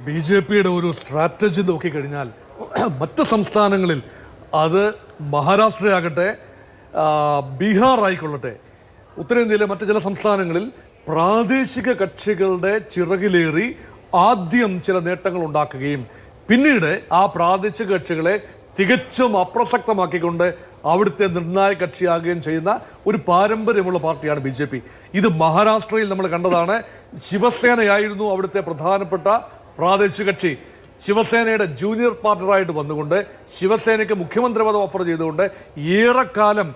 ബി.ജെ.പിയുടെ ഒരു സ്ട്രാറ്റജി നോക്കിക്കഴിഞ്ഞാൽ മറ്റ് സംസ്ഥാനങ്ങളിൽ അത് മഹാരാഷ്ട്രയാകട്ടെ, ബീഹാർ ആയിക്കൊള്ളട്ടെ, ഉത്തരേന്ത്യയിലെ മറ്റ് ചില സംസ്ഥാനങ്ങളിൽ പ്രാദേശിക കക്ഷികളുടെ ചിറകിലേറി ആദ്യം ചില നേട്ടങ്ങൾ ഉണ്ടാക്കുകയും പിന്നീട് ആ പ്രാദേശിക കക്ഷികളെ തികച്ചും അപ്രസക്തമാക്കിക്കൊണ്ട് അവിടുത്തെ നിർണായക കക്ഷിയാകുകയും ചെയ്യുന്ന ഒരു പാരമ്പര്യമുള്ള പാർട്ടിയാണ് ബി.ജെ.പി. ഇത് മഹാരാഷ്ട്രയിൽ നമ്മൾ കണ്ടതാണ്. ശിവസേനയായിരുന്നു അവിടുത്തെ പ്രധാനപ്പെട്ട പ്രാദേശിക കക്ഷി. ശിവസേനയുടെ ജൂനിയർ പാർട്ണറായിട്ട് വന്നുകൊണ്ട് ശിവസേനയ്ക്ക് മുഖ്യമന്ത്രി പദം ഓഫർ ചെയ്തുകൊണ്ട് ഏറെക്കാലം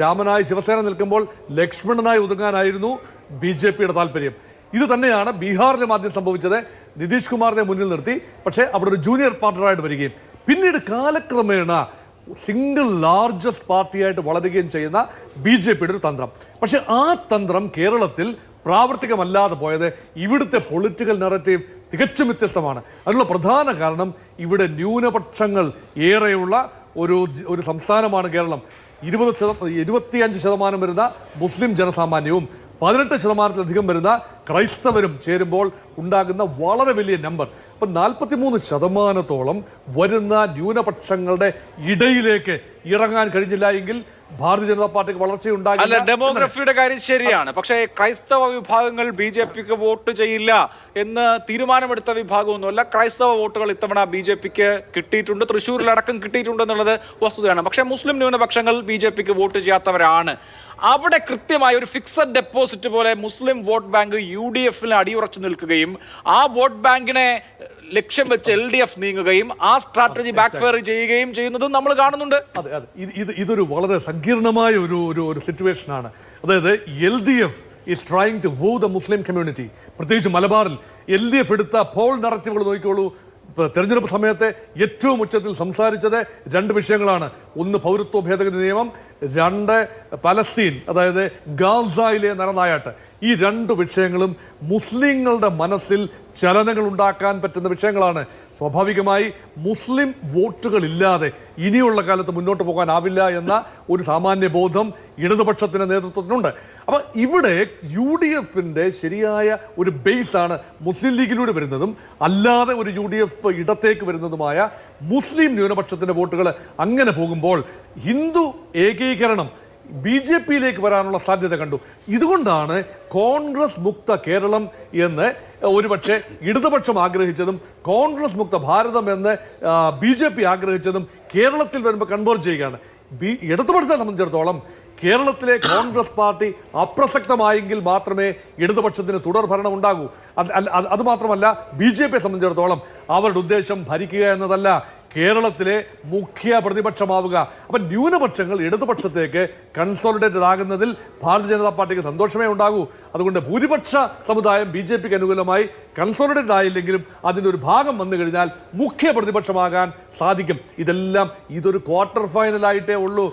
രാമനായി ശിവസേന നിൽക്കുമ്പോൾ ലക്ഷ്മണനായി ഒതുങ്ങാനായിരുന്നു ബി.ജെ.പിയുടെ താല്പര്യം. ഇത് തന്നെയാണ് ബീഹാറിലും ആദ്യം സംഭവിച്ചത്. നിതീഷ് കുമാറിനെ മുന്നിൽ നിർത്തി, പക്ഷേ അവിടെ ഒരു ജൂനിയർ പാർട്ണറായിട്ട് വരികയും പിന്നീട് കാലക്രമേണ സിംഗിൾ ലാർജസ്റ്റ് പാർട്ടിയായിട്ട് വളരുകയും ചെയ്യുന്ന ബി.ജെ.പിയുടെ ഒരു തന്ത്രം. പക്ഷേ ആ തന്ത്രം കേരളത്തിൽ പ്രാവർത്തികമല്ലാതെ പോയത് ഇവിടുത്തെ പൊളിറ്റിക്കൽ നറേറ്റീവ് തികച്ചും വ്യത്യസ്തമാണ്. അതിനുള്ള പ്രധാന കാരണം ഇവിടെ ന്യൂനപക്ഷങ്ങൾ ഏറെയുള്ള ഒരു സംസ്ഥാനമാണ് കേരളം. 25% വരുന്ന മുസ്ലിം ജനസാമാന്യവും 18% വരുന്ന ക്രൈസ്തവരും ചേരുമ്പോൾ ഉണ്ടാകുന്ന വളരെ വലിയ നമ്പർ. അപ്പം 43% വരുന്ന ന്യൂനപക്ഷങ്ങളുടെ ഇടയിലേക്ക് ഇറങ്ങാൻ കഴിഞ്ഞില്ല എങ്കിൽ ഭാരതീയ ജനതാ പാർട്ടിക്ക് വളർച്ചയുണ്ടാകില്ല. ഡെമോഗ്രഫിയുടെ കാര്യം ശരിയാണ്, പക്ഷേ ക്രൈസ്തവ വിഭാഗങ്ങൾ ബി.ജെ.പിക്ക് വോട്ട് ചെയ്യില്ല എന്ന് തീരുമാനമെടുത്ത വിഭാഗമൊന്നുമല്ല. ക്രൈസ്തവ വോട്ടുകൾ ഇത്തവണ ബി.ജെ.പിക്ക് കിട്ടിയിട്ടുണ്ട്, തൃശ്ശൂരിലടക്കം കിട്ടിയിട്ടുണ്ട് എന്നുള്ളത് വസ്തുതയാണ്. പക്ഷേ മുസ്ലിം ന്യൂനപക്ഷങ്ങൾ ബി.ജെ.പിക്ക് വോട്ട് ചെയ്യാത്തവരാണ്. അവിടെ കൃത്യമായ ഒരു ഫിക്സഡ് ഡെപ്പോസിറ്റ് പോലെ മുസ്ലിം വോട്ട് ബാങ്ക് യു.ഡി.എഫിന് അടിയുറച്ചു നിൽക്കുകയും ആ വോട്ട് ബാങ്കിനെ ലക്ഷ്യം വെച്ച് LDF നീങ്ങുകയും ആ സ്ട്രാറ്റജി ബാക്ക്ഫയർ ചെയ്യുകയും ചെയ്യുന്നതും നമ്മൾ കാണുന്നുണ്ട്. അതെ അതെ ഇതൊരു വളരെ സങ്കീർണമായ ഒരു സിറ്റുവേഷൻ ആണ്. അതായത് LDF is trying to woo the Muslim community. പ്രത്യേകിച്ച് മലബാറിൽ LDF എടുത്ത പോൾ നറേറ്റീവുകൾ നോക്കിക്കോളൂ. തെരഞ്ഞെടുപ്പ് സമയത്ത് ഏറ്റവും ഉച്ചത്തിൽ സംസാരിച്ചത് 2 വിഷയങ്ങളാണ്. ഒന്ന് പൗരത്വ ഭേദഗതി നിയമം, 2 പലസ്തീൻ, അതായത് ഗാസയിലെ നരനായാട്ട്. ഈ 2 വിഷയങ്ങളും മുസ്ലിങ്ങളുടെ മനസ്സിൽ ചലനങ്ങൾ ഉണ്ടാക്കാൻ പറ്റുന്ന വിഷയങ്ങളാണ്. സ്വാഭാവികമായി മുസ്ലിം വോട്ടുകൾ ഇല്ലാതെ ഇനിയുള്ള കാലത്ത് മുന്നോട്ട് പോകാനാവില്ല എന്ന ഒരു സാമാന്യ ബോധം ഇടതുപക്ഷത്തിൻ്റെ നേതൃത്വത്തിനുണ്ട്. അപ്പം ഇവിടെ UDFിൻ്റെ ശരിയായ ഒരു ബേസാണ് മുസ്ലിം ലീഗിലൂടെ വരുന്നതും അല്ലാതെ ഒരു UDF ഇടത്തേക്ക് വരുന്നതുമായ മുസ്ലിം ന്യൂനപക്ഷത്തിൻ്റെ വോട്ടുകൾ. അങ്ങനെ പോകുമ്പോൾ ഹിന്ദു ഏകീകരണം ബി.ജെ.പിയിലേക്ക് വരാനുള്ള സാധ്യത കണ്ടു. ഇതുകൊണ്ടാണ് കോൺഗ്രസ് മുക്ത കേരളം എന്ന് ഒരുപക്ഷെ ഇടതുപക്ഷം ആഗ്രഹിച്ചതും കോൺഗ്രസ് മുക്ത ഭാരതം എന്ന് ബി.ജെ.പി ആഗ്രഹിച്ചതും കേരളത്തിൽ വരുമ്പോൾ കൺവേർജ് ചെയ്യുകയാണ്. ഇടതുപക്ഷത്തെ സംബന്ധിച്ചിടത്തോളം കേരളത്തിലെ കോൺഗ്രസ് പാർട്ടി അപ്രസക്തമായെങ്കിൽ മാത്രമേ ഇടതുപക്ഷത്തിന് തുടർ ഭരണം ഉണ്ടാകൂ. അത് മാത്രമല്ല, ബി.ജെ.പിയെ സംബന്ധിച്ചിടത്തോളം അവരുടെ ഉദ്ദേശം ഭരിക്കുക എന്നതല്ല, കേരളത്തിലെ മുഖ്യ പ്രതിപക്ഷമാവുക. അപ്പം ന്യൂനപക്ഷങ്ങൾ ഇടതുപക്ഷത്തേക്ക് കൺസോളിഡേറ്റഡ് ആകുന്നതിൽ ഭാരതീയ ജനതാ പാർട്ടിക്ക് സന്തോഷമേ ഉണ്ടാകൂ. അതുകൊണ്ട് ഭൂരിപക്ഷ സമുദായം ബി.ജെ.പിക്ക് അനുകൂലമായി കൺസോളിഡേറ്റഡ് ആയില്ലെങ്കിലും അതിൻ്റെ ഒരു ഭാഗം വന്നു കഴിഞ്ഞാൽ മുഖ്യ പ്രതിപക്ഷമാകാൻ സാധിക്കും. ഇതൊരു ക്വാർട്ടർ ഫൈനലായിട്ടേ ഉള്ളൂ,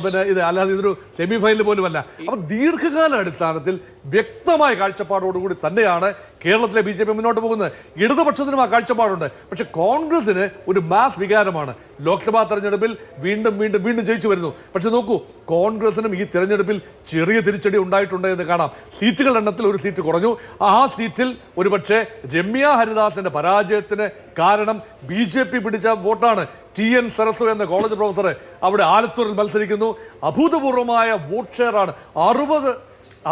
പിന്നെ അല്ലാതെ ഇതൊരു സെമി ഫൈനൽ പോലുമല്ല. അപ്പം ദീർഘകാല അടിസ്ഥാനത്തിൽ വ്യക്തമായ കാഴ്ചപ്പാടോടുകൂടി തന്നെയാണ് കേരളത്തിലെ ബി.ജെ.പി മുന്നോട്ട് പോകുന്നത്. ഇടതുപക്ഷത്തിനും ആ കാഴ്ചപ്പാടുണ്ട്. പക്ഷെ കോൺഗ്രസിന് ഒരു മാസ് വികാരമാണ്. ലോക്സഭാ തെരഞ്ഞെടുപ്പിൽ വീണ്ടും ജയിച്ചു വരുന്നു. പക്ഷെ നോക്കൂ, കോൺഗ്രസിനും ഈ തെരഞ്ഞെടുപ്പിൽ ചെറിയ തിരിച്ചടി ഉണ്ടായിട്ടുണ്ട് എന്ന് കാണാം. സീറ്റുകളുടെ എണ്ണത്തിൽ ഒരു സീറ്റ് കുറഞ്ഞു. ആ സീറ്റിൽ ഒരുപക്ഷെ രമ്യ ഹരിദാസിന്റെ പരാജയത്തിന് കാരണം ബി.ജെ.പി പിടിച്ച വോട്ടാണ്. TN സരസു എന്ന കോളേജ് പ്രൊഫസർ അവിടെ ആലത്തൂരിൽ മത്സരിക്കുന്നു. അഭൂതപൂർവമായ വോട്ട് ഷെയറാണ്.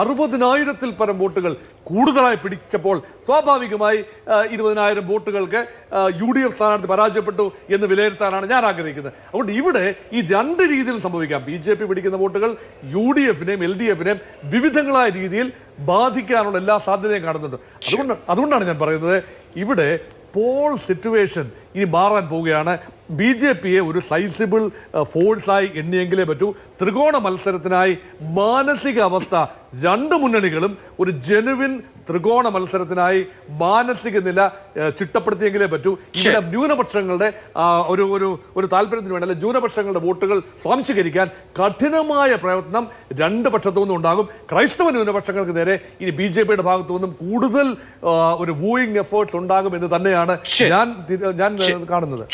60,000-ൽ പരം വോട്ടുകൾ കൂടുതലായി പിടിച്ചപ്പോൾ സ്വാഭാവികമായി 20,000 വോട്ടുകൾക്ക് UDF സ്ഥാനാർത്ഥി പരാജയപ്പെട്ടു എന്ന് വിലയിരുത്താനാണ് ഞാൻ ആഗ്രഹിക്കുന്നത്. അതുകൊണ്ട് ഇവിടെ ഈ 2 രീതിയിലും സംഭവിക്കാം. ബി.ജെ.പി പിടിക്കുന്ന വോട്ടുകൾ UDFിനെയും LDFിനെയും വിവിധങ്ങളായ രീതിയിൽ ബാധിക്കാനുള്ള എല്ലാ സാധ്യതയും കാണുന്നുണ്ട്. അതുകൊണ്ടാണ് ഞാൻ പറയുന്നത് ഇവിടെ പോൾ സിറ്റുവേഷൻ ഇനി മാറാൻ പോവുകയാണ്. ബി.ജെ.പിയെ ഒരു സൈസിബിൾ ഫോഴ്സായി എണ്ണിയെങ്കിലേ പറ്റൂ. ത്രികോണ മത്സരത്തിനായി മാനസിക അവസ്ഥ 2 മുന്നണികളും ഒരു ജെനുവിൻ ത്രികോണ മത്സരത്തിനായി മാനസിക നില ചിട്ടപ്പെടുത്തിയെങ്കിലേ പറ്റൂ. ഇവിടെ ന്യൂനപക്ഷങ്ങളുടെ ഒരു താല്പര്യത്തിന് വേണ്ടി, ന്യൂനപക്ഷങ്ങളുടെ വോട്ടുകൾ സ്വാംശീകരിക്കാൻ കഠിനമായ പ്രയത്നം 2 പക്ഷത്തു നിന്നും ഉണ്ടാകും. ക്രൈസ്തവ ന്യൂനപക്ഷങ്ങൾക്ക് നേരെ ഇനി ബി.ജെ.പിയുടെ ഭാഗത്തു നിന്നും കൂടുതൽ ഒരു വൂയിങ് എഫേർട്സ് ഉണ്ടാകും എന്ന് തന്നെയാണ് ഞാൻ കാണുന്നത്.